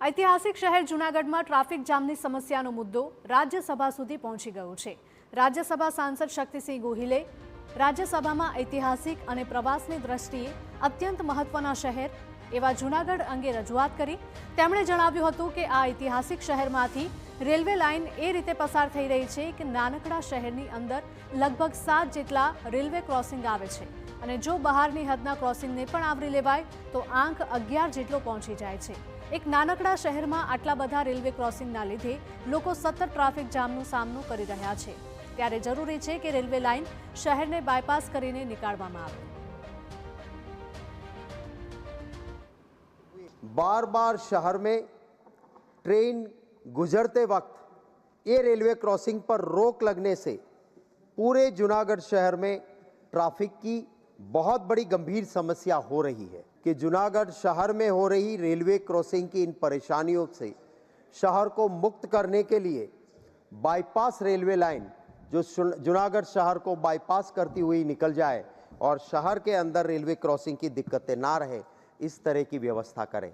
ऐतिहासिक शहर जूनागढ़ में ट्राफिक जामनी समस्याનો मुद्दो राज्यसभा સુધી પહોંચી ગયો છે। રાજ્યસભા સાંસદ શક્તિસિંહ ગોહિલે રાજ્યસભામાં ऐतिहासिक અને પ્રવાસની દ્રષ્ટિએ અત્યંત મહત્વના શહેર એવા જૂનાગઢ અંગે રજૂઆત કરી। તેમણે જણાવ્યું હતું કે આ ऐतिहासिक શહેરમાંથી રેલવે લાઇન એ રીતે પસાર થઈ રહી છે કે નાનકડા શહેરની અંદર લગભગ 7 જેટલા રેલવે ક્રોસિંગ આવે છે અને જો બહારની હદના ક્રોસિંગને પણ આવરી લેવાય તો આંક 11 જેટલો પહોંચી જાય છે। एक नानकड़ा शहर में आटला बधा रेलवे क्रॉसिंगना लीधे लोको सतत ट्राफिक जामनो सामनो करी रह्या छे। त्यारे जरूरी छे के रेलवे लाइन शहर ने बायपास करीने निकाळवामां आवे। बार बार शहर में ट्रेन गुजरते वक्त ये रेलवे क्रॉसिंग पर रोक लगने से पूरे जूनागढ़ शहर में ट्रैफिक की बहुत बड़ी गंभीर समस्या हो रही है कि जूनागढ़ शहर में हो रही रेलवे क्रॉसिंग की इन परेशानियों से शहर को मुक्त करने के लिए बाईपास रेलवे लाइन जो जूनागढ़ शहर को बाईपास करती हुई निकल जाए और शहर के अंदर रेलवे क्रॉसिंग की दिक्कतें ना रहे, इस तरह की व्यवस्था करें।